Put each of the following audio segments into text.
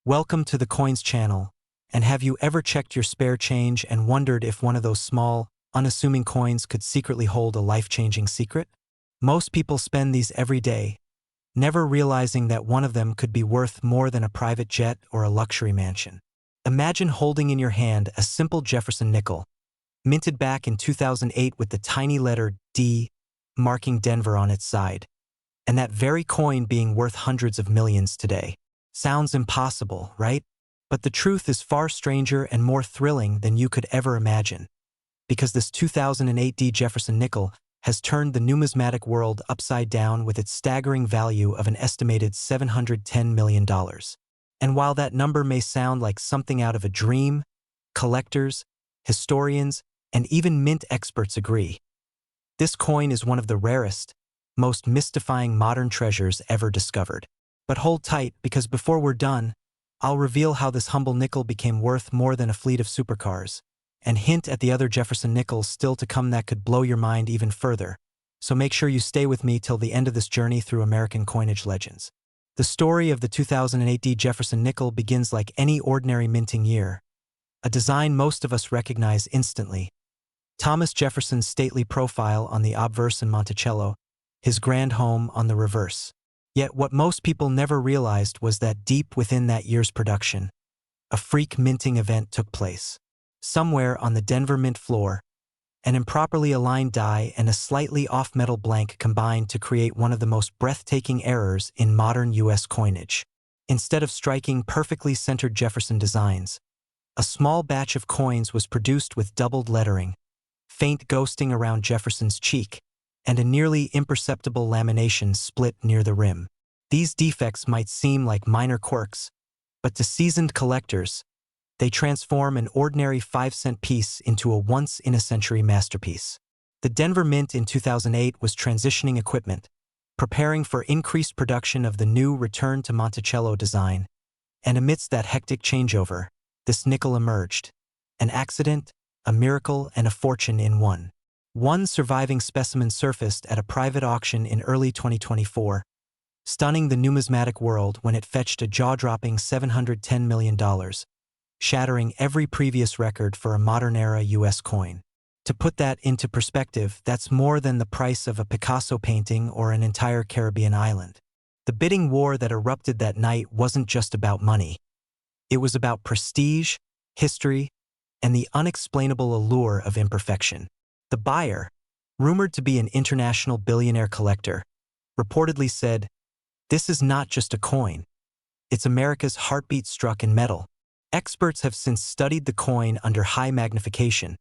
Welcome to the Coins channel. And have you ever checked your spare change and wondered if one of those small, unassuming coins could secretly hold a life-changing secret? Most people spend these every day, never realizing that one of them could be worth more than a private jet or a luxury mansion. Imagine holding in your hand a simple Jefferson nickel, minted back in 2008 with the tiny letter D marking Denver on its side, and that very coin being worth hundreds of millions today. Sounds impossible, right? But the truth is far stranger and more thrilling than you could ever imagine, because this 2008 D Jefferson nickel has turned the numismatic world upside down with its staggering value of an estimated $710 million. And while that number may sound like something out of a dream, collectors, historians, and even mint experts agree. This coin is one of the rarest, most mystifying modern treasures ever discovered. But hold tight, because before we're done, I'll reveal how this humble nickel became worth more than a fleet of supercars, and hint at the other Jefferson nickels still to come that could blow your mind even further. So make sure you stay with me till the end of this journey through American coinage legends. The story of the 2008 D Jefferson nickel begins like any ordinary minting year, a design most of us recognize instantly. Thomas Jefferson's stately profile on the obverse in Monticello, his grand home on the reverse. Yet what most people never realized was that deep within that year's production, a freak minting event took place. Somewhere on the Denver Mint floor, an improperly aligned die and a slightly off metal blank combined to create one of the most breathtaking errors in modern U.S. coinage. Instead of striking perfectly centered Jefferson designs, a small batch of coins was produced with doubled lettering, faint ghosting around Jefferson's cheek, and a nearly imperceptible lamination split near the rim. These defects might seem like minor quirks, but to seasoned collectors, they transform an ordinary 5-cent piece into a once-in-a-century masterpiece. The Denver Mint in 2008 was transitioning equipment, preparing for increased production of the new Return to Monticello design, and amidst that hectic changeover, this nickel emerged. An accident, a miracle, and a fortune in one. One surviving specimen surfaced at a private auction in early 2024, stunning the numismatic world when it fetched a jaw-dropping $710 million, shattering every previous record for a modern-era U.S. coin. To put that into perspective, that's more than the price of a Picasso painting or an entire Caribbean island. The bidding war that erupted that night wasn't just about money. It was about prestige, history, and the unexplainable allure of imperfection. The buyer, rumored to be an international billionaire collector, reportedly said, "This is not just a coin. It's America's heartbeat struck in metal." Experts have since studied the coin under high magnification,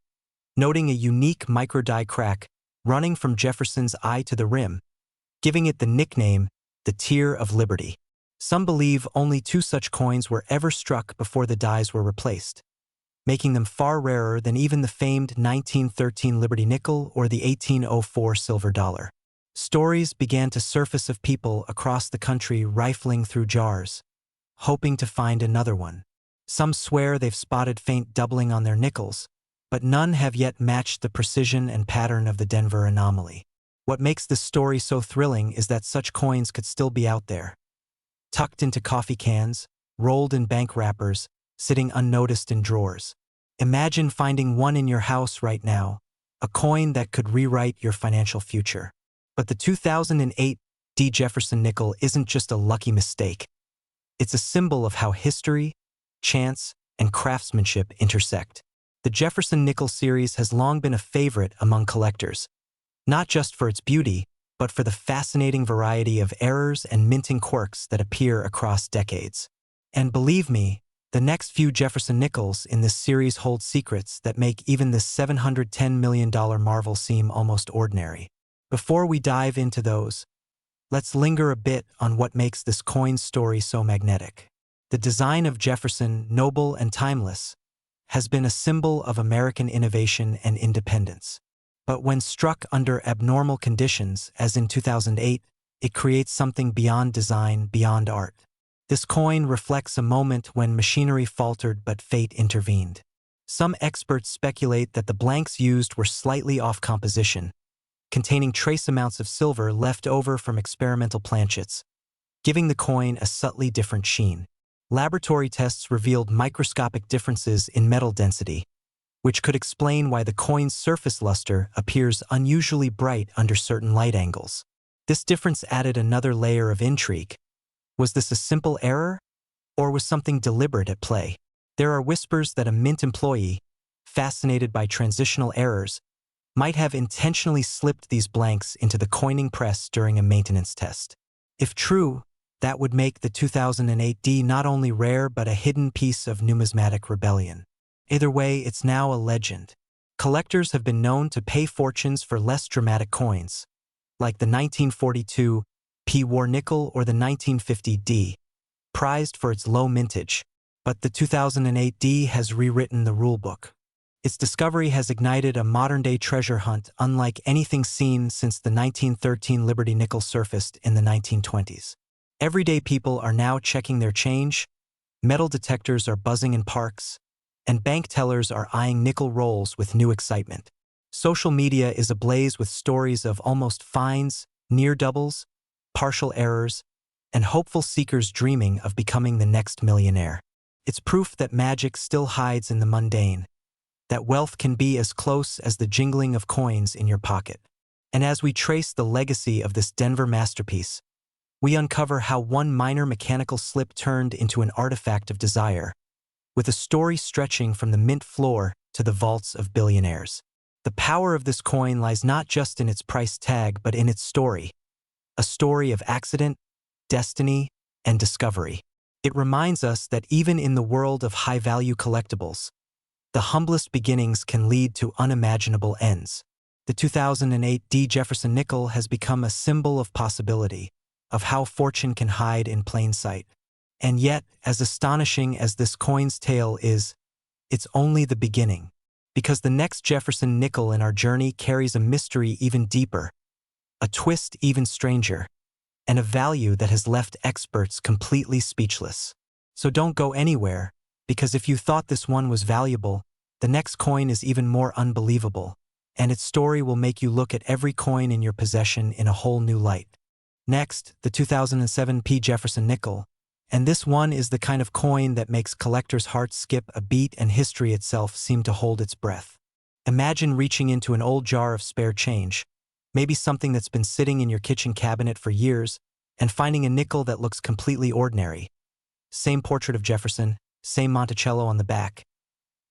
noting a unique micro-die crack running from Jefferson's eye to the rim, giving it the nickname, the Tear of Liberty. Some believe only 2 such coins were ever struck before the dies were replaced, making them far rarer than even the famed 1913 Liberty nickel or the 1804 silver dollar. Stories began to surface of people across the country rifling through jars, hoping to find another one. Some swear they've spotted faint doubling on their nickels, but none have yet matched the precision and pattern of the Denver anomaly. What makes this story so thrilling is that such coins could still be out there, tucked into coffee cans, rolled in bank wrappers, sitting unnoticed in drawers. Imagine finding one in your house right now, a coin that could rewrite your financial future. But the 2008 D Jefferson nickel isn't just a lucky mistake. It's a symbol of how history, chance, and craftsmanship intersect. The Jefferson nickel series has long been a favorite among collectors, not just for its beauty, but for the fascinating variety of errors and minting quirks that appear across decades. And believe me, the next few Jefferson nickels in this series hold secrets that make even this $710 million marvel seem almost ordinary. Before we dive into those, let's linger a bit on what makes this coin's story so magnetic. The design of Jefferson, noble and timeless, has been a symbol of American innovation and independence. But when struck under abnormal conditions, as in 2008, it creates something beyond design, beyond art. This coin reflects a moment when machinery faltered but fate intervened. Some experts speculate that the blanks used were slightly off composition, containing trace amounts of silver left over from experimental planchets, giving the coin a subtly different sheen. Laboratory tests revealed microscopic differences in metal density, which could explain why the coin's surface luster appears unusually bright under certain light angles. This difference added another layer of intrigue. Was this a simple error, or was something deliberate at play? There are whispers that a Mint employee, fascinated by transitional errors, might have intentionally slipped these blanks into the coining press during a maintenance test. If true, that would make the 2008 D not only rare but a hidden piece of numismatic rebellion. Either way, it's now a legend. Collectors have been known to pay fortunes for less dramatic coins, like the 1942 P War nickel or the 1950 D, prized for its low mintage. But the 2008 D has rewritten the rulebook. Its discovery has ignited a modern-day treasure hunt unlike anything seen since the 1913 Liberty nickel surfaced in the 1920s. Everyday people are now checking their change, metal detectors are buzzing in parks, and bank tellers are eyeing nickel rolls with new excitement. Social media is ablaze with stories of almost finds, near doubles, partial errors, and hopeful seekers dreaming of becoming the next millionaire. It's proof that magic still hides in the mundane, that wealth can be as close as the jingling of coins in your pocket. And as we trace the legacy of this Denver masterpiece, we uncover how one minor mechanical slip turned into an artifact of desire, with a story stretching from the mint floor to the vaults of billionaires. The power of this coin lies not just in its price tag but in its story, a story of accident, destiny, and discovery. It reminds us that even in the world of high-value collectibles, the humblest beginnings can lead to unimaginable ends. The 2008 D. Jefferson nickel has become a symbol of possibility, of how fortune can hide in plain sight. And yet, as astonishing as this coin's tale is, it's only the beginning, because the next Jefferson nickel in our journey carries a mystery even deeper, a twist even stranger, and a value that has left experts completely speechless. So don't go anywhere, because if you thought this one was valuable, the next coin is even more unbelievable, and its story will make you look at every coin in your possession in a whole new light. Next, the 2007 P. Jefferson nickel, and this one is the kind of coin that makes collectors' hearts skip a beat and history itself seem to hold its breath. Imagine reaching into an old jar of spare change, maybe something that's been sitting in your kitchen cabinet for years, and finding a nickel that looks completely ordinary. Same portrait of Jefferson, same Monticello on the back.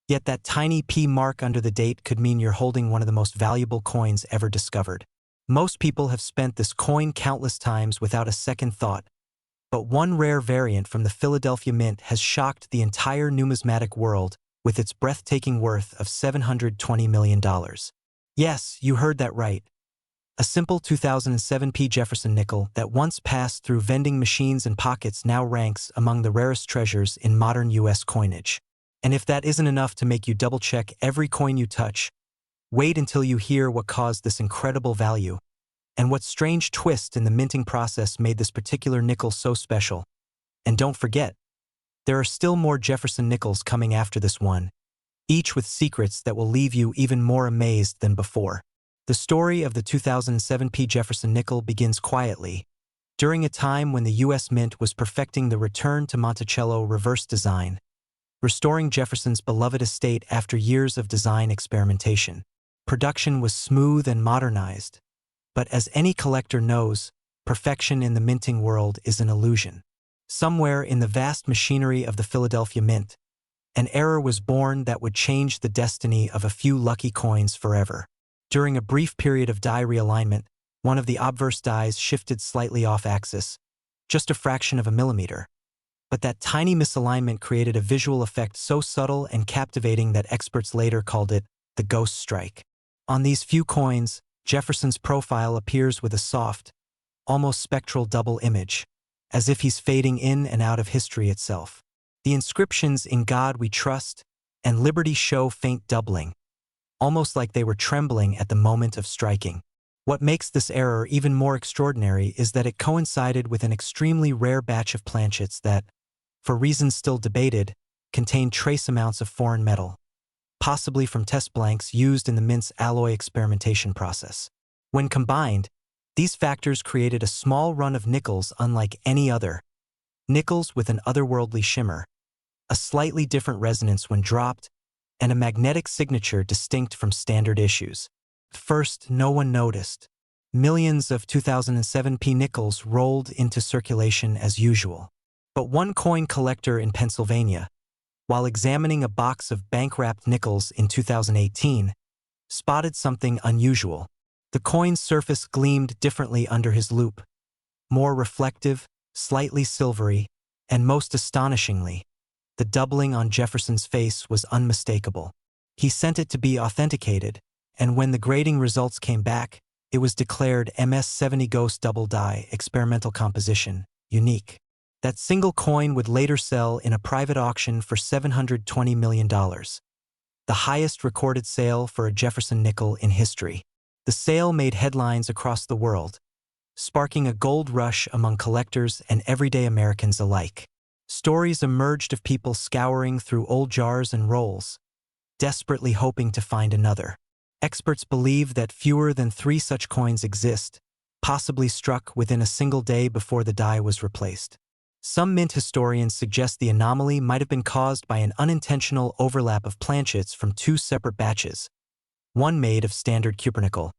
Yet that tiny P mark under the date could mean you're holding one of the most valuable coins ever discovered. Most people have spent this coin countless times without a second thought, but one rare variant from the Philadelphia Mint has shocked the entire numismatic world with its breathtaking worth of $720 million. Yes, you heard that right. A simple 2007 P. Jefferson nickel that once passed through vending machines and pockets now ranks among the rarest treasures in modern U.S. coinage. And if that isn't enough to make you double-check every coin you touch, wait until you hear what caused this incredible value, and what strange twist in the minting process made this particular nickel so special. And don't forget, there are still more Jefferson nickels coming after this one, each with secrets that will leave you even more amazed than before. The story of the 2007 P. Jefferson nickel begins quietly, during a time when the U.S. Mint was perfecting the return to Monticello reverse design, restoring Jefferson's beloved estate after years of design experimentation. Production was smooth and modernized, but as any collector knows, perfection in the minting world is an illusion. Somewhere in the vast machinery of the Philadelphia Mint, an error was born that would change the destiny of a few lucky coins forever. During a brief period of die realignment, one of the obverse dies shifted slightly off-axis, just a fraction of a millimeter. But that tiny misalignment created a visual effect so subtle and captivating that experts later called it the ghost strike. On these few coins, Jefferson's profile appears with a soft, almost spectral double image, as if he's fading in and out of history itself. The inscriptions "In God We Trust" and "Liberty" show faint doubling, almost like they were trembling at the moment of striking. What makes this error even more extraordinary is that it coincided with an extremely rare batch of planchets that, for reasons still debated, contained trace amounts of foreign metal, possibly from test blanks used in the Mint's alloy experimentation process. When combined, these factors created a small run of nickels unlike any other, nickels with an otherworldly shimmer, a slightly different resonance when dropped, and a magnetic signature distinct from standard issues. First, no one noticed. Millions of 2007p nickels rolled into circulation as usual. But one coin collector in Pennsylvania, while examining a box of bank-wrapped nickels in 2018, spotted something unusual. The coin's surface gleamed differently under his loupe, more reflective, slightly silvery, and most astonishingly, the doubling on Jefferson's face was unmistakable. He sent it to be authenticated, and when the grading results came back, it was declared MS-70 Ghost Double Die Experimental Composition, unique. That single coin would later sell in a private auction for $720 million, the highest recorded sale for a Jefferson nickel in history. The sale made headlines across the world, sparking a gold rush among collectors and everyday Americans alike. Stories emerged of people scouring through old jars and rolls, desperately hoping to find another. Experts believe that fewer than 3 such coins exist, possibly struck within a single day before the die was replaced. Some mint historians suggest the anomaly might have been caused by an unintentional overlap of planchets from 2 separate batches, one made of standard cupronickel,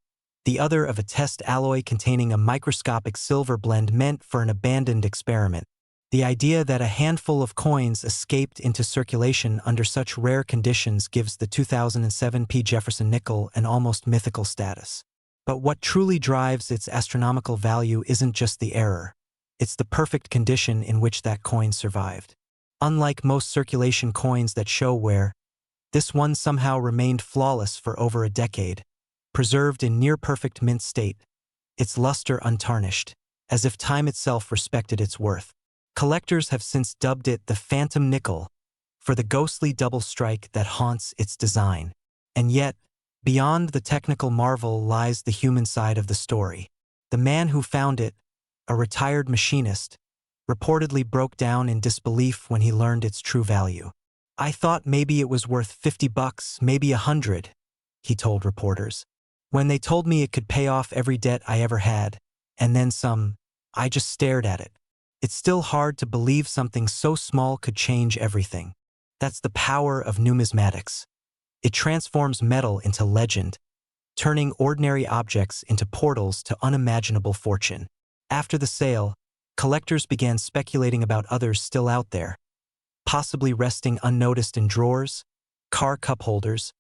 the other of a test alloy containing a microscopic silver blend meant for an abandoned experiment. The idea that a handful of coins escaped into circulation under such rare conditions gives the 2007p Jefferson nickel an almost mythical status. But what truly drives its astronomical value isn't just the error. It's the perfect condition in which that coin survived. Unlike most circulation coins that show wear, this one somehow remained flawless for over a decade, preserved in near-perfect mint state, its luster untarnished, as if time itself respected its worth. Collectors have since dubbed it the Phantom Nickel for the ghostly double strike that haunts its design. And yet, beyond the technical marvel lies the human side of the story. The man who found it, a retired machinist, reportedly broke down in disbelief when he learned its true value. "I thought maybe it was worth $50, maybe $100, he told reporters. "When they told me it could pay off every debt I ever had, and then some, I just stared at it. It's still hard to believe something so small could change everything." That's the power of numismatics. It transforms metal into legend, turning ordinary objects into portals to unimaginable fortune. After the sale, collectors began speculating about others still out there, possibly resting unnoticed in drawers, car cup holders,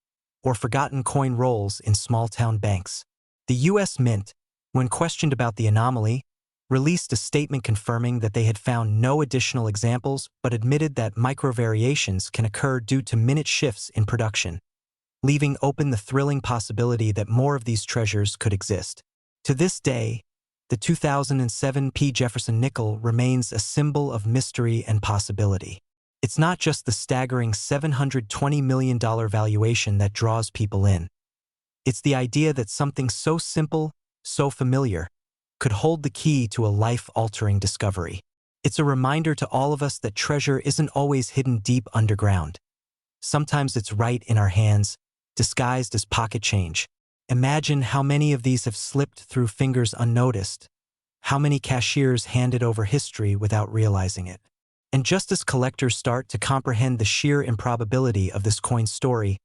or forgotten coin rolls in small-town banks. The U.S. Mint, when questioned about the anomaly, released a statement confirming that they had found no additional examples but admitted that micro-variations can occur due to minute shifts in production, leaving open the thrilling possibility that more of these treasures could exist. To this day, the 2007p Jefferson nickel remains a symbol of mystery and possibility. It's not just the staggering $720 million valuation that draws people in. It's the idea that something so simple, so familiar, could hold the key to a life-altering discovery. It's a reminder to all of us that treasure isn't always hidden deep underground. Sometimes it's right in our hands, disguised as pocket change. Imagine how many of these have slipped through fingers unnoticed, how many cashiers handed over history without realizing it. And just as collectors start to comprehend the sheer improbability of this coin story,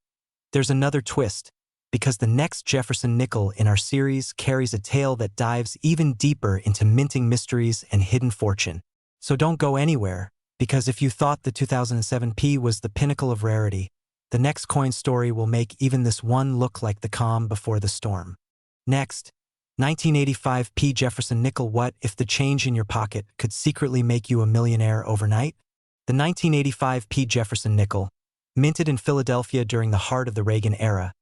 there's another twist, because the next Jefferson nickel in our series carries a tale that dives even deeper into minting mysteries and hidden fortune. So don't go anywhere, because if you thought the 2007p was the pinnacle of rarity, the next coin story will make even this one look like the calm before the storm. Next, 1985p Jefferson nickel. What if the change in your pocket could secretly make you a millionaire overnight? The 1985p Jefferson nickel, minted in Philadelphia during the heart of the Reagan era,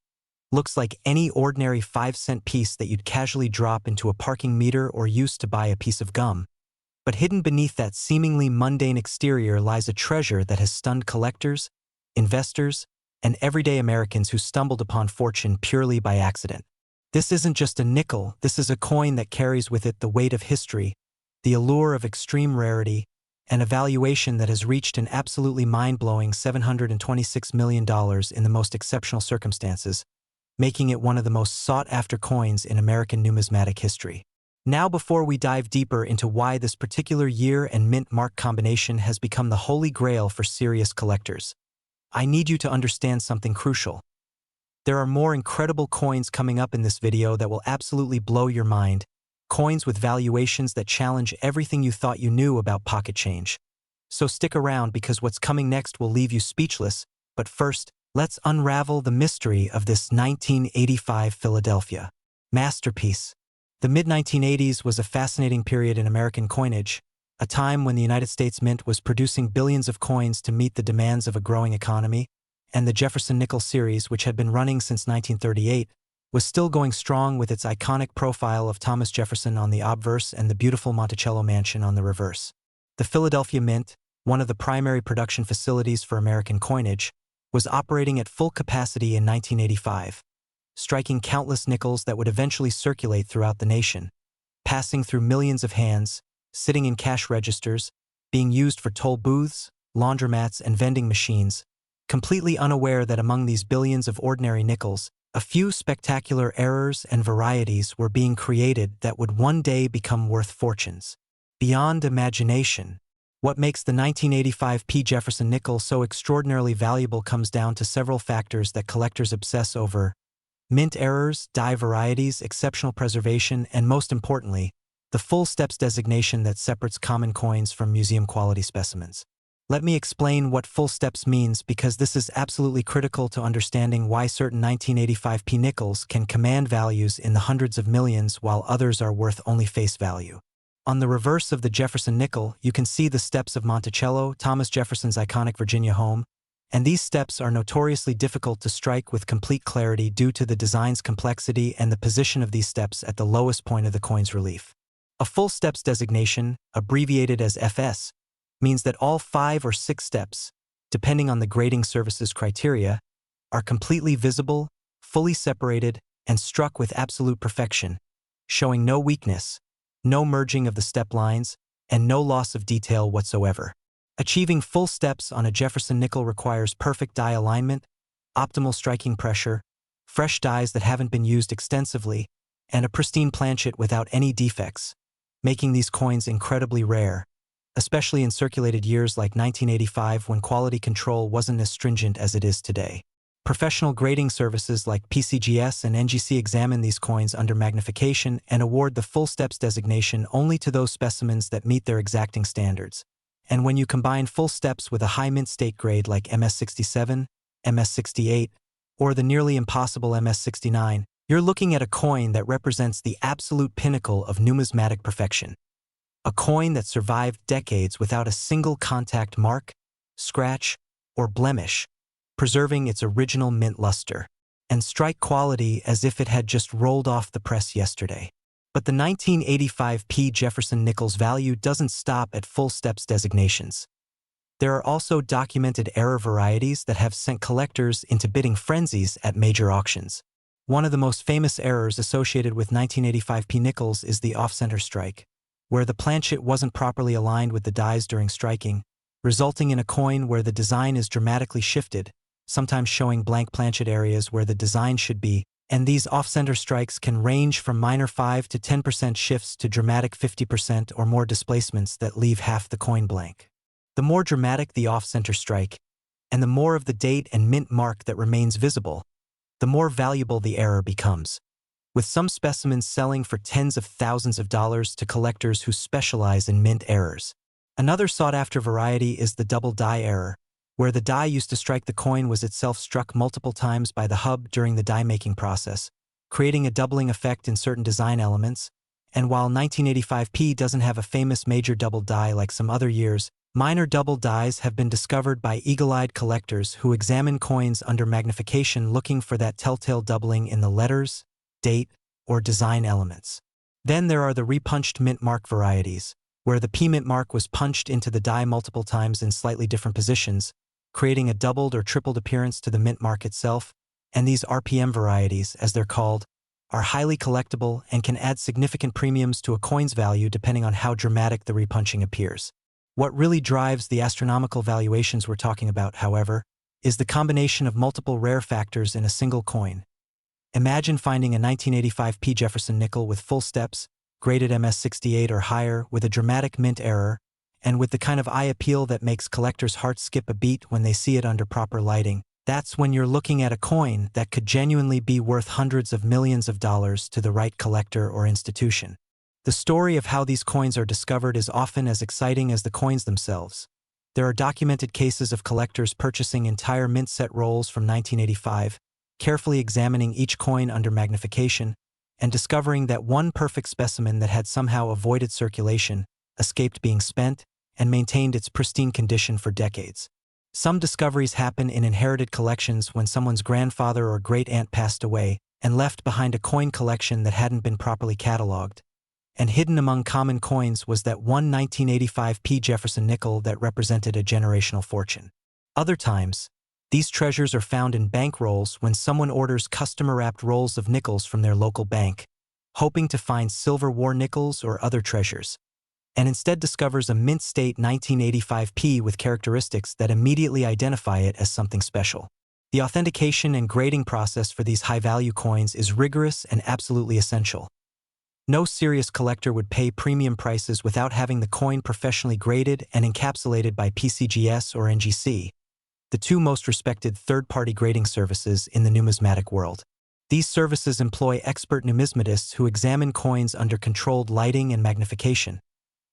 looks like any ordinary 5-cent piece that you'd casually drop into a parking meter or use to buy a piece of gum. But hidden beneath that seemingly mundane exterior lies a treasure that has stunned collectors, investors, and everyday Americans who stumbled upon fortune purely by accident. This isn't just a nickel, this is a coin that carries with it the weight of history, the allure of extreme rarity, and a valuation that has reached an absolutely mind-blowing $726 million in the most exceptional circumstances, making it one of the most sought-after coins in American numismatic history. Now before we dive deeper into why this particular year and mint mark combination has become the holy grail for serious collectors, I need you to understand something crucial. There are more incredible coins coming up in this video that will absolutely blow your mind, coins with valuations that challenge everything you thought you knew about pocket change. So stick around because what's coming next will leave you speechless, but first, let's unravel the mystery of this 1985 Philadelphia masterpiece. The mid-1980s was a fascinating period in American coinage, a time when the United States Mint was producing billions of coins to meet the demands of a growing economy, and the Jefferson nickel series, which had been running since 1938, was still going strong with its iconic profile of Thomas Jefferson on the obverse and the beautiful Monticello mansion on the reverse. The Philadelphia Mint, one of the primary production facilities for American coinage, was operating at full capacity in 1985, striking countless nickels that would eventually circulate throughout the nation, passing through millions of hands, sitting in cash registers, being used for toll booths, laundromats, and vending machines, completely unaware that among these billions of ordinary nickels, a few spectacular errors and varieties were being created that would one day become worth fortunes. Beyond imagination, what makes the 1985 P. Jefferson nickel so extraordinarily valuable comes down to several factors that collectors obsess over: mint errors, die varieties, exceptional preservation, and most importantly, the full steps designation that separates common coins from museum-quality specimens. Let me explain what full steps means because this is absolutely critical to understanding why certain 1985 P nickels can command values in the hundreds of millions while others are worth only face value. On the reverse of the Jefferson nickel, you can see the steps of Monticello, Thomas Jefferson's iconic Virginia home, and these steps are notoriously difficult to strike with complete clarity due to the design's complexity and the position of these steps at the lowest point of the coin's relief. A full steps designation, abbreviated as FS, means that all 5 or 6 steps, depending on the grading service's criteria, are completely visible, fully separated, and struck with absolute perfection, showing no weakness, no merging of the step lines, and no loss of detail whatsoever. Achieving full steps on a Jefferson nickel requires perfect die alignment, optimal striking pressure, fresh dies that haven't been used extensively, and a pristine planchet without any defects, making these coins incredibly rare, especially in circulated years like 1985 when quality control wasn't as stringent as it is today. Professional grading services like PCGS and NGC examine these coins under magnification and award the full steps designation only to those specimens that meet their exacting standards. And when you combine full steps with a high mint state grade like MS67, MS68, or the nearly impossible MS69, you're looking at a coin that represents the absolute pinnacle of numismatic perfection. A coin that survived decades without a single contact mark, scratch, or blemish, preserving its original mint luster and strike quality as if it had just rolled off the press yesterday. But the 1985 P. Jefferson nickel's value doesn't stop at full steps designations. There are also documented error varieties that have sent collectors into bidding frenzies at major auctions. One of the most famous errors associated with 1985 P nickels is the off-center strike, where the planchet wasn't properly aligned with the dies during striking, resulting in a coin where the design is dramatically shifted, sometimes showing blank planchet areas where the design should be, and these off-center strikes can range from minor 5 to 10% shifts to dramatic 50% or more displacements that leave half the coin blank. The more dramatic the off-center strike, and the more of the date and mint mark that remains visible, the more valuable the error becomes, with some specimens selling for tens of thousands of dollars to collectors who specialize in mint errors. Another sought-after variety is the double die error, where the die used to strike the coin was itself struck multiple times by the hub during the die-making process, creating a doubling effect in certain design elements. And while 1985 P doesn't have a famous major double die like some other years, minor double dies have been discovered by eagle-eyed collectors who examine coins under magnification looking for that telltale doubling in the letters, date, or design elements. Then there are the repunched mint mark varieties, where the P mint mark was punched into the die multiple times in slightly different positions, creating a doubled or tripled appearance to the mint mark itself, and these RPM varieties, as they're called, are highly collectible and can add significant premiums to a coin's value depending on how dramatic the repunching appears. What really drives the astronomical valuations we're talking about, however, is the combination of multiple rare factors in a single coin. Imagine finding a 1985 P. Jefferson nickel with full steps, graded MS68 or higher, with a dramatic mint error, and with the kind of eye appeal that makes collectors' hearts skip a beat when they see it under proper lighting. That's when you're looking at a coin that could genuinely be worth hundreds of millions of dollars to the right collector or institution. The story of how these coins are discovered is often as exciting as the coins themselves. There are documented cases of collectors purchasing entire mint set rolls from 1985, carefully examining each coin under magnification, and discovering that one perfect specimen that had somehow avoided circulation, escaped being spent, and maintained its pristine condition for decades. Some discoveries happen in inherited collections when someone's grandfather or great-aunt passed away and left behind a coin collection that hadn't been properly cataloged. And hidden among common coins was that one 1985 P. Jefferson nickel that represented a generational fortune. Other times, these treasures are found in bank rolls when someone orders customer-wrapped rolls of nickels from their local bank, hoping to find Silver War nickels or other treasures, and instead discovers a mint-state 1985 P with characteristics that immediately identify it as something special. The authentication and grading process for these high-value coins is rigorous and absolutely essential. No serious collector would pay premium prices without having the coin professionally graded and encapsulated by PCGS or NGC, the two most respected third-party grading services in the numismatic world. These services employ expert numismatists who examine coins under controlled lighting and magnification,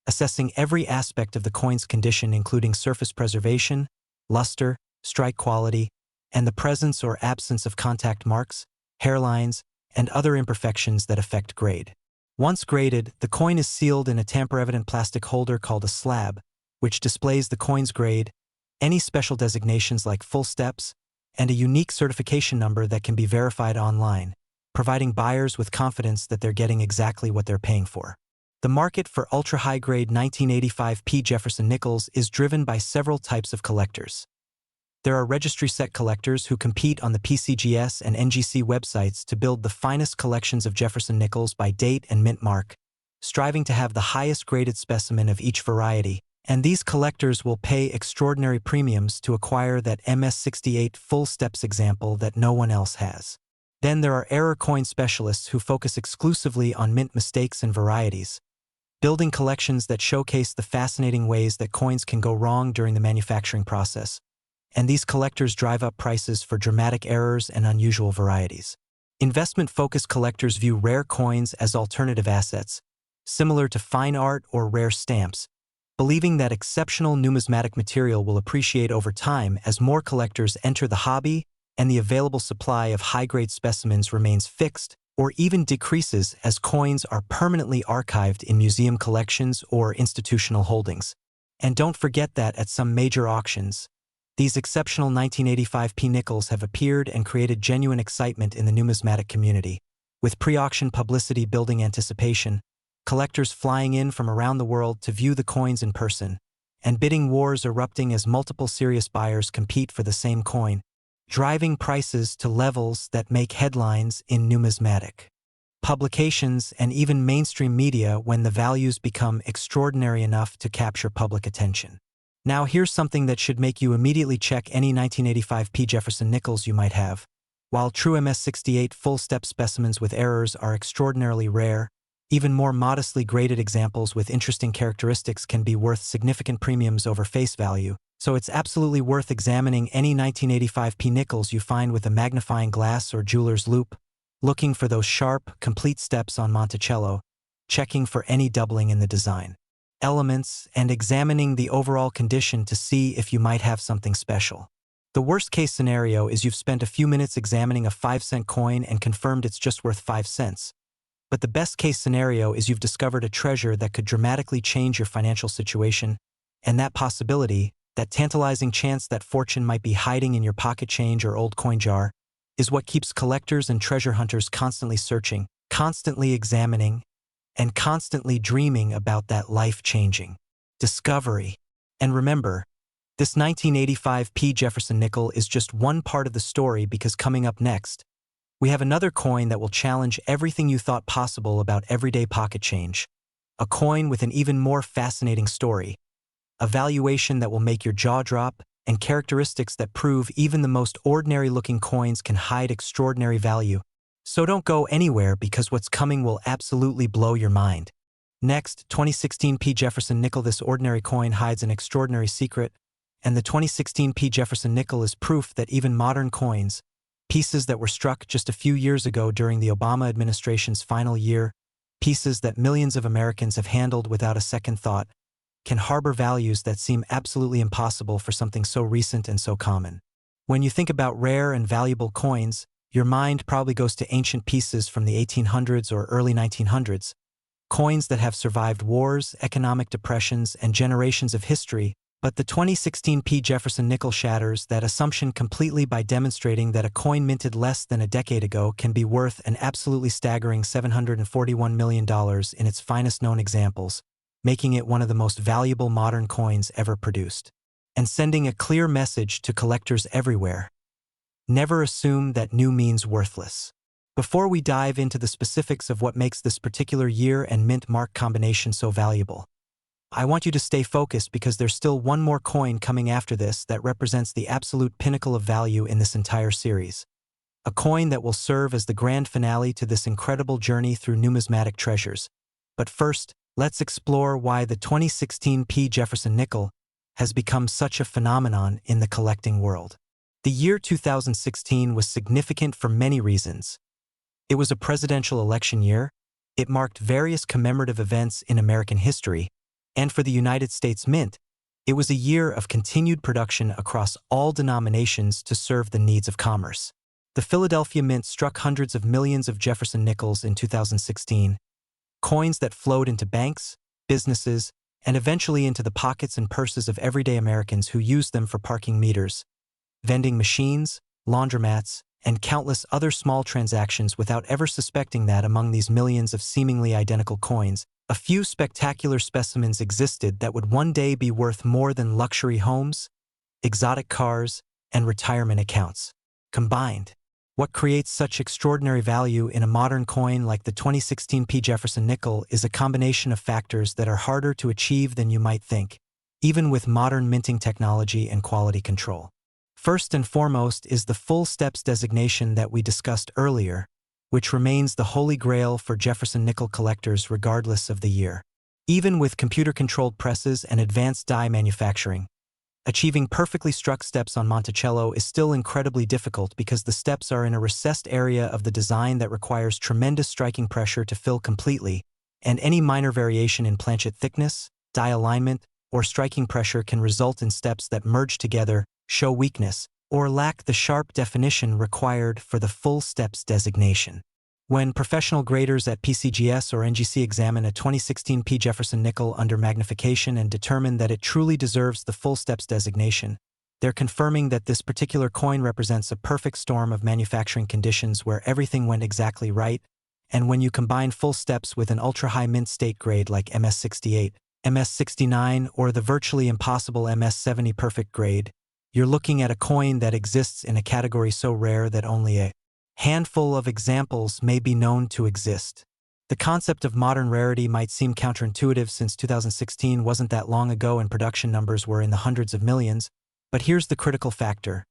assessing every aspect of the coin's condition including surface preservation, luster, strike quality, and the presence or absence of contact marks, hairlines, and other imperfections that affect grade. Once graded, the coin is sealed in a tamper-evident plastic holder called a slab, which displays the coin's grade, any special designations like full steps, and a unique certification number that can be verified online, providing buyers with confidence that they're getting exactly what they're paying for. The market for ultra-high-grade 1985 P. Jefferson nickels is driven by several types of collectors. There are registry set collectors who compete on the PCGS and NGC websites to build the finest collections of Jefferson nickels by date and mint mark, striving to have the highest graded specimen of each variety, and these collectors will pay extraordinary premiums to acquire that MS68 full steps example that no one else has. Then there are error coin specialists who focus exclusively on mint mistakes and varieties, building collections that showcase the fascinating ways that coins can go wrong during the manufacturing process. And these collectors drive up prices for dramatic errors and unusual varieties. Investment-focused collectors view rare coins as alternative assets, similar to fine art or rare stamps, believing that exceptional numismatic material will appreciate over time as more collectors enter the hobby and the available supply of high-grade specimens remains fixed or even decreases as coins are permanently archived in museum collections or institutional holdings. And don't forget that at some major auctions, these exceptional 1985 P nickels have appeared and created genuine excitement in the numismatic community, with pre-auction publicity building anticipation, collectors flying in from around the world to view the coins in person, and bidding wars erupting as multiple serious buyers compete for the same coin, driving prices to levels that make headlines in numismatic publications and even mainstream media when the values become extraordinary enough to capture public attention. Now here's something that should make you immediately check any 1985 P. Jefferson nickels you might have. While true MS68 full-step specimens with errors are extraordinarily rare, even more modestly graded examples with interesting characteristics can be worth significant premiums over face value, so it's absolutely worth examining any 1985 P nickels you find with a magnifying glass or jeweler's loupe, looking for those sharp, complete steps on Monticello, checking for any doubling in the design elements, and examining the overall condition to see if you might have something special. The worst-case scenario is you've spent a few minutes examining a 5-cent coin and confirmed it's just worth 5 cents. But the best-case scenario is you've discovered a treasure that could dramatically change your financial situation, and that possibility, that tantalizing chance that fortune might be hiding in your pocket change or old coin jar, is what keeps collectors and treasure hunters constantly searching, constantly examining, and constantly dreaming about that life-changing discovery. And remember, this 1985 P. Jefferson nickel is just one part of the story, because coming up next, we have another coin that will challenge everything you thought possible about everyday pocket change. A coin with an even more fascinating story, a valuation that will make your jaw drop, and characteristics that prove even the most ordinary-looking coins can hide extraordinary value. So don't go anywhere, because what's coming will absolutely blow your mind. Next, 2016 P. Jefferson nickel. This ordinary coin hides an extraordinary secret, and the 2016 P. Jefferson nickel is proof that even modern coins, pieces that were struck just a few years ago during the Obama administration's final year, pieces that millions of Americans have handled without a second thought, can harbor values that seem absolutely impossible for something so recent and so common. When you think about rare and valuable coins, your mind probably goes to ancient pieces from the 1800s or early 1900s, coins that have survived wars, economic depressions, and generations of history. But the 2016 P. Jefferson nickel shatters that assumption completely by demonstrating that a coin minted less than a decade ago can be worth an absolutely staggering $741 million in its finest known examples, making it one of the most valuable modern coins ever produced. And sending a clear message to collectors everywhere: never assume that new means worthless. Before we dive into the specifics of what makes this particular year and mint mark combination so valuable, I want you to stay focused because there's still one more coin coming after this that represents the absolute pinnacle of value in this entire series. A coin that will serve as the grand finale to this incredible journey through numismatic treasures. But first, let's explore why the 2016 P. Jefferson nickel has become such a phenomenon in the collecting world. The year 2016 was significant for many reasons. It was a presidential election year, it marked various commemorative events in American history, and for the United States Mint, it was a year of continued production across all denominations to serve the needs of commerce. The Philadelphia Mint struck hundreds of millions of Jefferson nickels in 2016, coins that flowed into banks, businesses, and eventually into the pockets and purses of everyday Americans who used them for parking meters, vending machines, laundromats, and countless other small transactions without ever suspecting that among these millions of seemingly identical coins, a few spectacular specimens existed that would one day be worth more than luxury homes, exotic cars, and retirement accounts combined. What creates such extraordinary value in a modern coin like the 2016 P. Jefferson nickel is a combination of factors that are harder to achieve than you might think, even with modern minting technology and quality control. First and foremost is the full steps designation that we discussed earlier, which remains the holy grail for Jefferson nickel collectors regardless of the year. Even with computer-controlled presses and advanced die manufacturing, achieving perfectly struck steps on Monticello is still incredibly difficult because the steps are in a recessed area of the design that requires tremendous striking pressure to fill completely, and any minor variation in planchet thickness, die alignment, or striking pressure can result in steps that merge together, show weakness, or lack the sharp definition required for the full steps designation. When professional graders at PCGS or NGC examine a 2016 P. Jefferson nickel under magnification and determine that it truly deserves the full steps designation, they're confirming that this particular coin represents a perfect storm of manufacturing conditions where everything went exactly right, and when you combine full steps with an ultra-high mint state grade like MS68, MS69, or the virtually impossible MS70 perfect grade, you're looking at a coin that exists in a category so rare that only a handful of examples may be known to exist. The concept of modern rarity might seem counterintuitive since 2016 wasn't that long ago and production numbers were in the hundreds of millions, but here's the critical factor.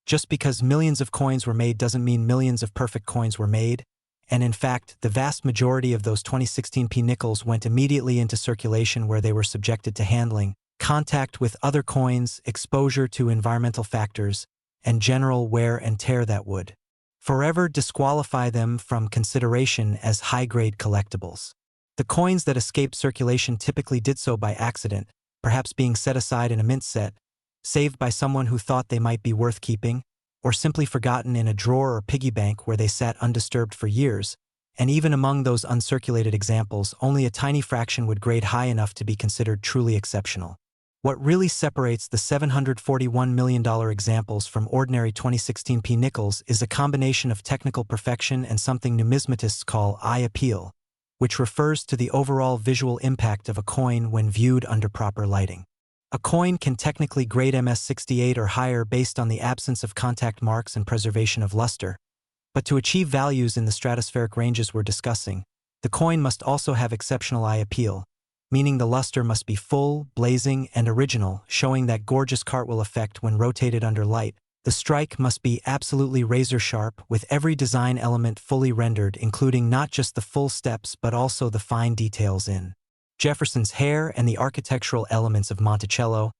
Just because millions of coins were made doesn't mean millions of perfect coins were made, and in fact, the vast majority of those 2016 P nickels went immediately into circulation where they were subjected to handling, contact with other coins, exposure to environmental factors, and general wear and tear that would forever disqualify them from consideration as high-grade collectibles. The coins that escaped circulation typically did so by accident, perhaps being set aside in a mint set, saved by someone who thought they might be worth keeping, or simply forgotten in a drawer or piggy bank where they sat undisturbed for years, and even among those uncirculated examples, only a tiny fraction would grade high enough to be considered truly exceptional. What really separates the $741 million examples from ordinary 2016 P nickels is a combination of technical perfection and something numismatists call eye appeal, which refers to the overall visual impact of a coin when viewed under proper lighting. A coin can technically grade MS68 or higher based on the absence of contact marks and preservation of luster, but to achieve values in the stratospheric ranges we're discussing, the coin must also have exceptional eye appeal, meaning the luster must be full, blazing, and original, showing that gorgeous cartwheel effect when rotated under light. The strike must be absolutely razor-sharp, with every design element fully rendered, including not just the full steps but also the fine details in Jefferson's hair and the architectural elements of Monticello,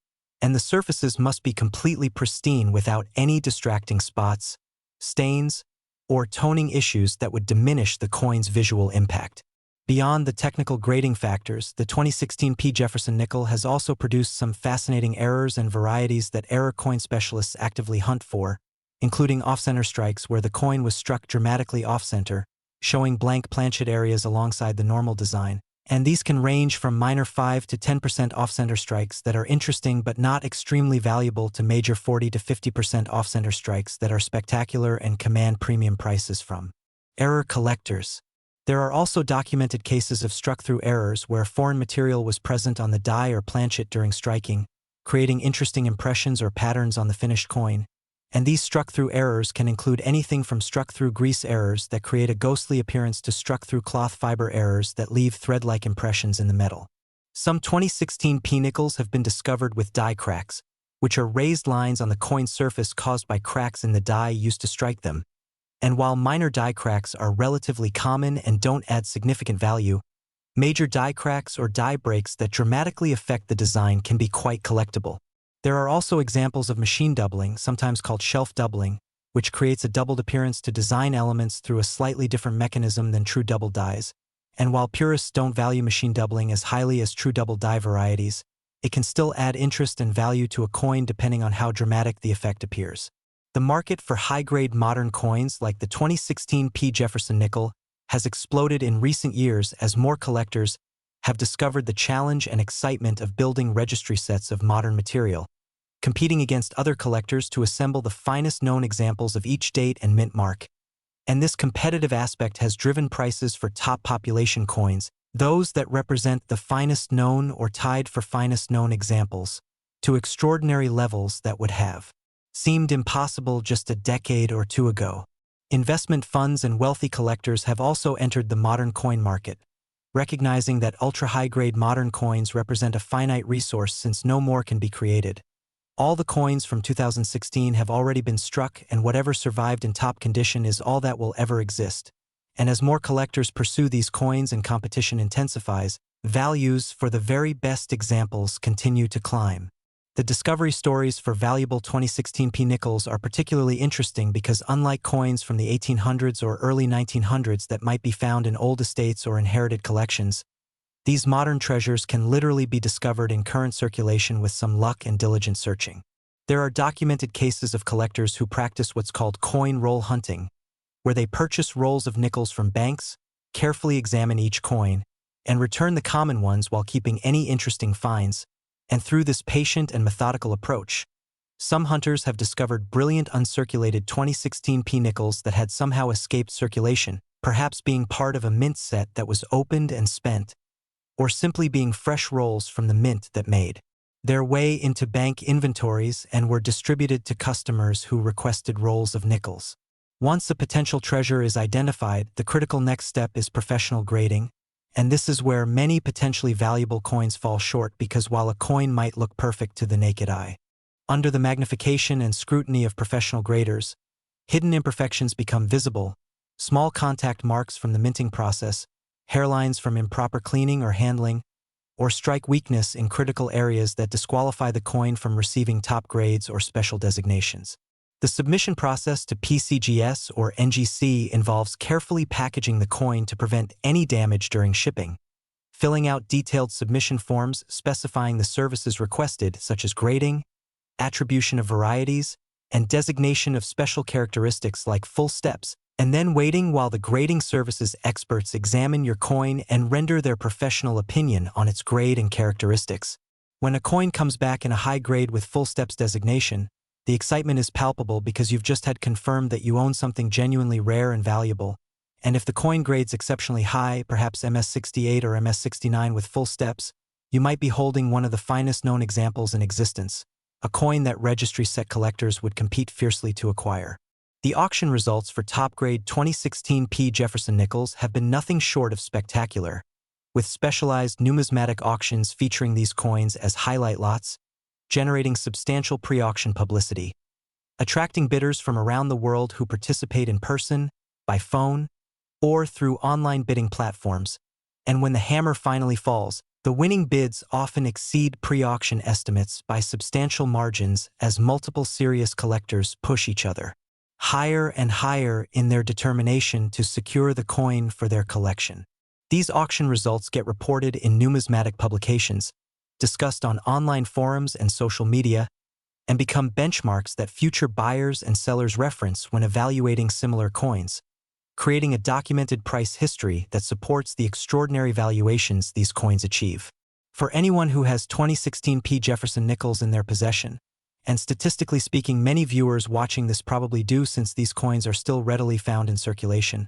and the surfaces must be completely pristine without any distracting spots, stains, or toning issues that would diminish the coin's visual impact. Beyond the technical grading factors, the 2016 P. Jefferson nickel has also produced some fascinating errors and varieties that error coin specialists actively hunt for, including off-center strikes where the coin was struck dramatically off-center, showing blank planchet areas alongside the normal design, and these can range from minor 5 to 10% off-center strikes that are interesting but not extremely valuable to major 40 to 50% off-center strikes that are spectacular and command premium prices from error collectors. There are also documented cases of struck-through errors where foreign material was present on the die or planchet during striking, creating interesting impressions or patterns on the finished coin. And these struck-through errors can include anything from struck-through grease errors that create a ghostly appearance to struck-through cloth fiber errors that leave thread-like impressions in the metal. Some 2016 P-nickels have been discovered with die cracks, which are raised lines on the coin's surface caused by cracks in the die used to strike them. And while minor die cracks are relatively common and don't add significant value, major die cracks or die breaks that dramatically affect the design can be quite collectible. There are also examples of machine doubling, sometimes called shelf doubling, which creates a doubled appearance to design elements through a slightly different mechanism than true double dies. And while purists don't value machine doubling as highly as true double die varieties, it can still add interest and value to a coin depending on how dramatic the effect appears. The market for high-grade modern coins like the 2016 P. Jefferson nickel has exploded in recent years as more collectors have discovered the challenge and excitement of building registry sets of modern material, competing against other collectors to assemble the finest known examples of each date and mint mark. And this competitive aspect has driven prices for top population coins, those that represent the finest known or tied for finest known examples, to extraordinary levels that would have seemed impossible just a decade or two ago. Investment funds and wealthy collectors have also entered the modern coin market, recognizing that ultra-high-grade modern coins represent a finite resource since no more can be created. All the coins from 2016 have already been struck, and whatever survived in top condition is all that will ever exist. And as more collectors pursue these coins and competition intensifies, values for the very best examples continue to climb. The discovery stories for valuable 2016 P-nickels are particularly interesting because unlike coins from the 1800s or early 1900s that might be found in old estates or inherited collections, these modern treasures can literally be discovered in current circulation with some luck and diligent searching. There are documented cases of collectors who practice what's called coin roll hunting, where they purchase rolls of nickels from banks, carefully examine each coin, and return the common ones while keeping any interesting finds. And through this patient and methodical approach, some hunters have discovered brilliant uncirculated 2016 P-nickels that had somehow escaped circulation, perhaps being part of a mint set that was opened and spent, or simply being fresh rolls from the mint that made their way into bank inventories and were distributed to customers who requested rolls of nickels. Once a potential treasure is identified, the critical next step is professional grading, and this is where many potentially valuable coins fall short because while a coin might look perfect to the naked eye, under the magnification and scrutiny of professional graders, hidden imperfections become visible, small contact marks from the minting process, hairlines from improper cleaning or handling, or strike weakness in critical areas that disqualify the coin from receiving top grades or special designations. The submission process to PCGS or NGC involves carefully packaging the coin to prevent any damage during shipping, filling out detailed submission forms specifying the services requested such as grading, attribution of varieties, and designation of special characteristics like full steps, and then waiting while the grading services experts examine your coin and render their professional opinion on its grade and characteristics. When a coin comes back in a high grade with full steps designation, the excitement is palpable because you've just had confirmed that you own something genuinely rare and valuable, and if the coin grades exceptionally high, perhaps MS68 or MS69 with full steps, you might be holding one of the finest known examples in existence, a coin that registry set collectors would compete fiercely to acquire. The auction results for top-grade 2016 P. Jefferson nickels have been nothing short of spectacular, with specialized numismatic auctions featuring these coins as highlight lots, generating substantial pre-auction publicity, attracting bidders from around the world who participate in person, by phone, or through online bidding platforms. And when the hammer finally falls, The winning bids often exceed pre-auction estimates by substantial margins as multiple serious collectors push each other higher and higher in their determination to secure the coin for their collection. These auction results get reported in numismatic publications, discussed on online forums and social media, and become benchmarks that future buyers and sellers reference when evaluating similar coins, creating a documented price history that supports the extraordinary valuations these coins achieve. For anyone who has 2016 P. Jefferson nickels in their possession, and statistically speaking many viewers watching this probably do since these coins are still readily found in circulation,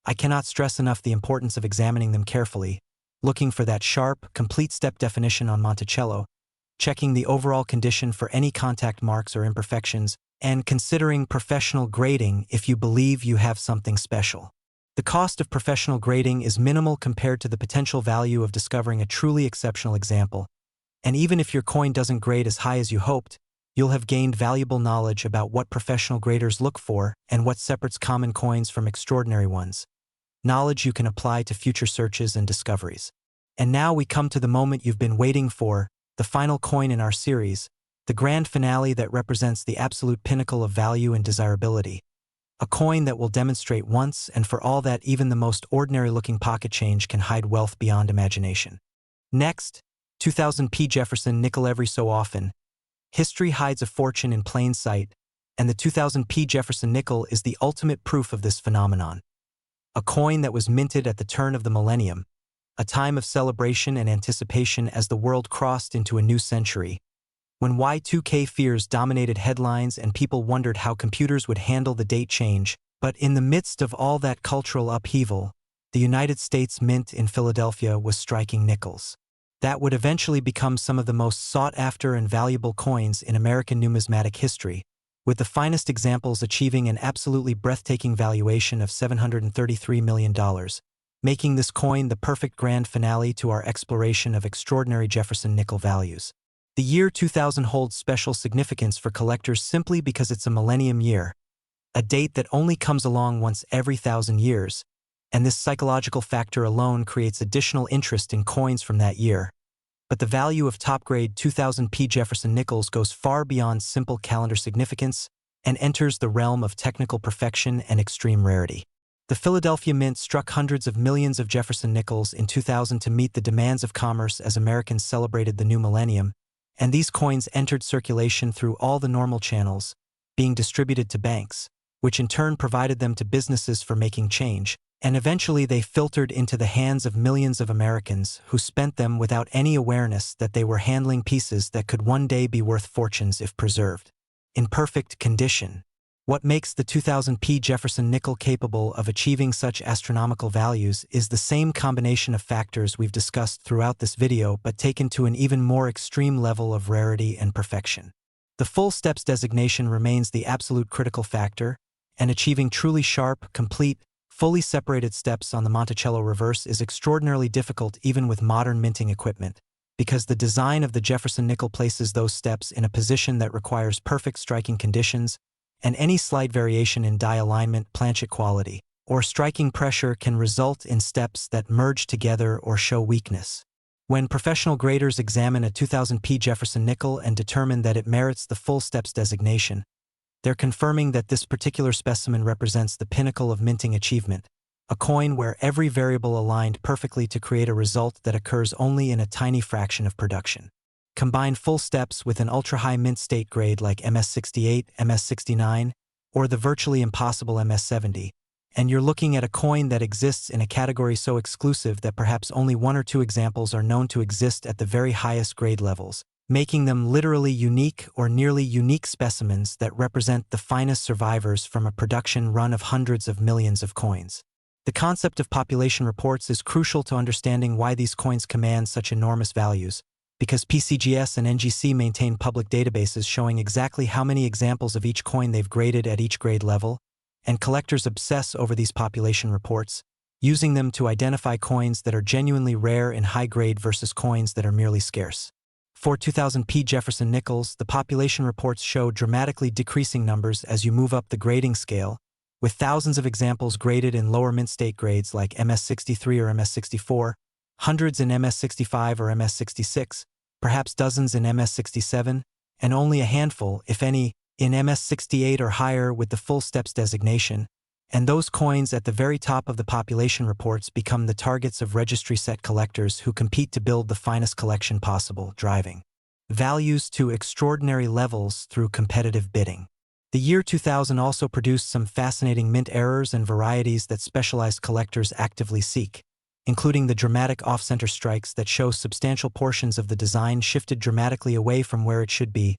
I cannot stress enough the importance of examining them carefully, looking for that sharp, complete step definition on Monticello, checking the overall condition for any contact marks or imperfections, and considering professional grading if you believe you have something special. The cost of professional grading is minimal compared to the potential value of discovering a truly exceptional example, and even if your coin doesn't grade as high as you hoped, you'll have gained valuable knowledge about what professional graders look for and what separates common coins from extraordinary ones. Knowledge you can apply to future searches and discoveries. And now we come to the moment you've been waiting for, the final coin in our series, the grand finale that represents the absolute pinnacle of value and desirability. A coin that will demonstrate once and for all that even the most ordinary-looking pocket change can hide wealth beyond imagination. Next, 2000 P. Jefferson nickel. Every so often, history hides a fortune in plain sight, and the 2000 P. Jefferson nickel is the ultimate proof of this phenomenon. A coin that was minted at the turn of the millennium, a time of celebration and anticipation as the world crossed into a new century, when Y2K fears dominated headlines and people wondered how computers would handle the date change. But in the midst of all that cultural upheaval, the United States Mint in Philadelphia was striking nickels that would eventually become some of the most sought-after and valuable coins in American numismatic history, with the finest examples achieving an absolutely breathtaking valuation of $733 million, making this coin the perfect grand finale to our exploration of extraordinary Jefferson nickel values. The year 2000 holds special significance for collectors simply because it's a millennium year, a date that only comes along once every 1,000 years, and this psychological factor alone creates additional interest in coins from that year. But the value of top-grade 2000 P. Jefferson nickels goes far beyond simple calendar significance and enters the realm of technical perfection and extreme rarity. The Philadelphia Mint struck hundreds of millions of Jefferson nickels in 2000 to meet the demands of commerce as Americans celebrated the new millennium, and these coins entered circulation through all the normal channels, being distributed to banks, which in turn provided them to businesses for making change, and eventually they filtered into the hands of millions of Americans who spent them without any awareness that they were handling pieces that could one day be worth fortunes if preserved in perfect condition. What makes the 2000 P. Jefferson nickel capable of achieving such astronomical values is the same combination of factors we've discussed throughout this video but taken to an even more extreme level of rarity and perfection. The full steps designation remains the absolute critical factor, and achieving truly sharp, complete, fully separated steps on the Monticello reverse is extraordinarily difficult even with modern minting equipment, because the design of the Jefferson nickel places those steps in a position that requires perfect striking conditions, and any slight variation in die alignment, planchet quality, or striking pressure can result in steps that merge together or show weakness. When professional graders examine a 2000 P. Jefferson nickel and determine that it merits the full steps designation, they're confirming that this particular specimen represents the pinnacle of minting achievement, a coin where every variable aligned perfectly to create a result that occurs only in a tiny fraction of production. Combine full steps with an ultra-high mint state grade like MS68, MS69, or the virtually impossible MS70, and you're looking at a coin that exists in a category so exclusive that perhaps only one or two examples are known to exist at the very highest grade levels, making them literally unique or nearly unique specimens that represent the finest survivors from a production run of hundreds of millions of coins. The concept of population reports is crucial to understanding why these coins command such enormous values, because PCGS and NGC maintain public databases showing exactly how many examples of each coin they've graded at each grade level, and collectors obsess over these population reports, using them to identify coins that are genuinely rare in high grade versus coins that are merely scarce. For 2000 P. Jefferson nickels, the population reports show dramatically decreasing numbers as you move up the grading scale, with thousands of examples graded in lower mint state grades like MS63 or MS64, hundreds in MS65 or MS66, perhaps dozens in MS67, and only a handful, if any, in MS68 or higher with the full steps designation, and those coins at the very top of the population reports become the targets of registry set collectors who compete to build the finest collection possible, driving values to extraordinary levels through competitive bidding. The year 2000 also produced some fascinating mint errors and varieties that specialized collectors actively seek, including the dramatic off-center strikes that show substantial portions of the design shifted dramatically away from where it should be,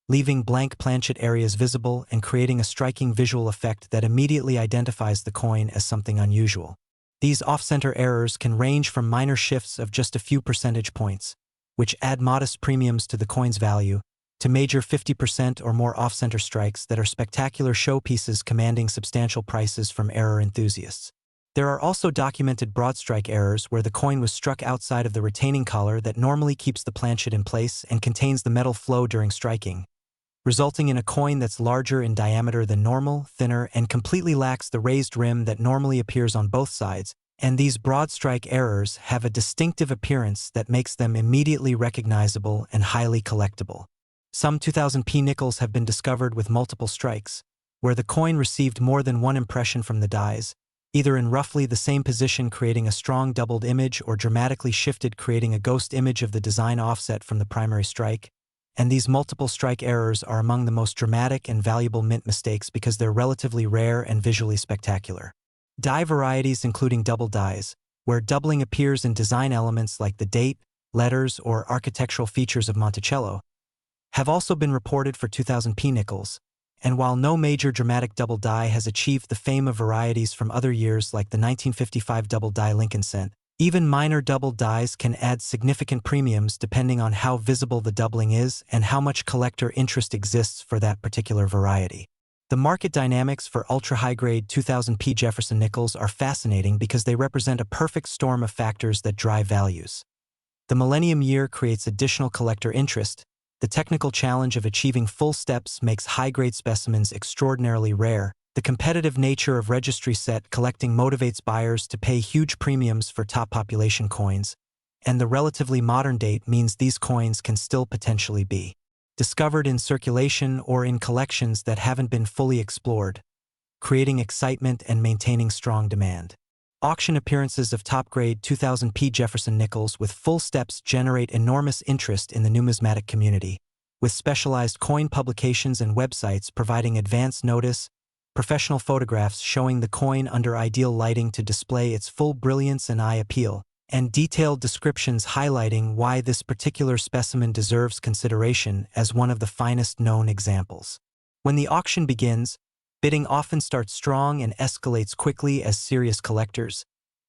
leaving blank planchet areas visible and creating a striking visual effect that immediately identifies the coin as something unusual. These off-center errors can range from minor shifts of just a few percentage points, which add modest premiums to the coin's value, to major 50% or more off-center strikes that are spectacular showpieces commanding substantial prices from error enthusiasts. There are also documented broad strike errors where the coin was struck outside of the retaining collar that normally keeps the planchet in place and contains the metal flow during striking, resulting in a coin that's larger in diameter than normal, thinner, and completely lacks the raised rim that normally appears on both sides, and these broad strike errors have a distinctive appearance that makes them immediately recognizable and highly collectible. Some 2000p nickels have been discovered with multiple strikes, where the coin received more than one impression from the dies, either in roughly the same position creating a strong doubled image or dramatically shifted creating a ghost image of the design offset from the primary strike, and these multiple strike errors are among the most dramatic and valuable mint mistakes because they're relatively rare and visually spectacular. Die varieties including double dies, where doubling appears in design elements like the date, letters, or architectural features of Monticello, have also been reported for 2000p nickels, and while no major dramatic double die has achieved the fame of varieties from other years like the 1955 double die Lincoln cent, even minor double dies can add significant premiums depending on how visible the doubling is and how much collector interest exists for that particular variety. The market dynamics for ultra-high-grade 2000p Jefferson nickels are fascinating because they represent a perfect storm of factors that drive values. The millennium year creates additional collector interest. The technical challenge of achieving full steps makes high-grade specimens extraordinarily rare. The competitive nature of registry set collecting motivates buyers to pay huge premiums for top population coins, and the relatively modern date means these coins can still potentially be discovered in circulation or in collections that haven't been fully explored, creating excitement and maintaining strong demand. Auction appearances of top-grade 2000p Jefferson nickels with full steps generate enormous interest in the numismatic community, with specialized coin publications and websites providing advance notice, professional photographs showing the coin under ideal lighting to display its full brilliance and eye appeal, and detailed descriptions highlighting why this particular specimen deserves consideration as one of the finest known examples. When the auction begins, bidding often starts strong and escalates quickly as serious collectors,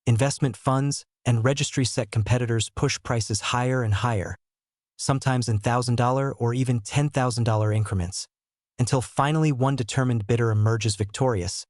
investment funds, and registry set competitors push prices higher and higher, sometimes in $1,000 or even $10,000 increments, until finally one determined bidder emerges victorious,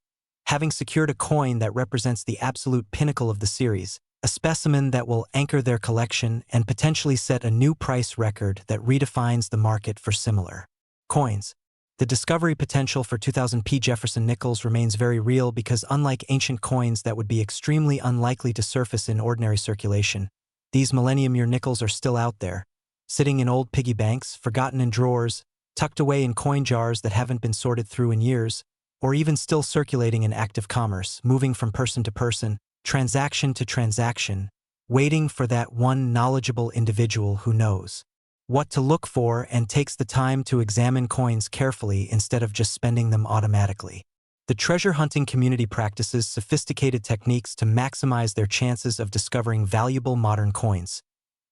having secured a coin that represents the absolute pinnacle of the series, a specimen that will anchor their collection and potentially set a new price record that redefines the market for similar coins. The discovery potential for 2000p Jefferson nickels remains very real because unlike ancient coins that would be extremely unlikely to surface in ordinary circulation, these millennium-year nickels are still out there, sitting in old piggy banks, forgotten in drawers, tucked away in coin jars that haven't been sorted through in years, or even still circulating in active commerce, moving from person to person, transaction to transaction, waiting for that one knowledgeable individual who knows what to look for and takes the time to examine coins carefully instead of just spending them automatically. The treasure hunting community practices sophisticated techniques to maximize their chances of discovering valuable modern coins,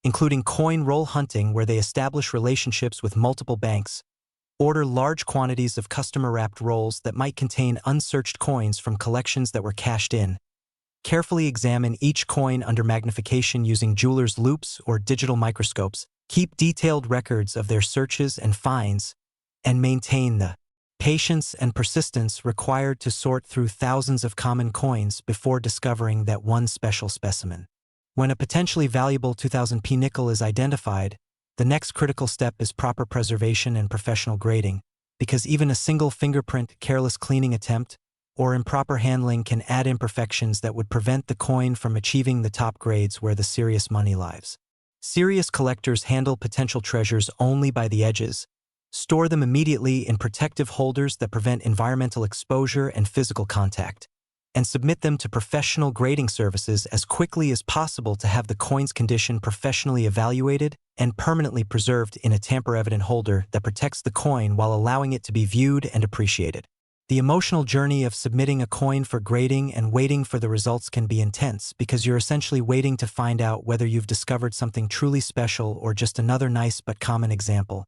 including coin roll hunting where they establish relationships with multiple banks, order large quantities of customer-wrapped rolls that might contain unsearched coins from collections that were cashed in, carefully examine each coin under magnification using jeweler's loupes or digital microscopes, keep detailed records of their searches and finds, and maintain the patience and persistence required to sort through thousands of common coins before discovering that one special specimen. When a potentially valuable 2000p nickel is identified, the next critical step is proper preservation and professional grading, because even a single fingerprint, careless cleaning attempt, or improper handling can add imperfections that would prevent the coin from achieving the top grades where the serious money lies. Serious collectors handle potential treasures only by the edges, store them immediately in protective holders that prevent environmental exposure and physical contact, and submit them to professional grading services as quickly as possible to have the coin's condition professionally evaluated and permanently preserved in a tamper-evident holder that protects the coin while allowing it to be viewed and appreciated. The emotional journey of submitting a coin for grading and waiting for the results can be intense because you're essentially waiting to find out whether you've discovered something truly special or just another nice but common example.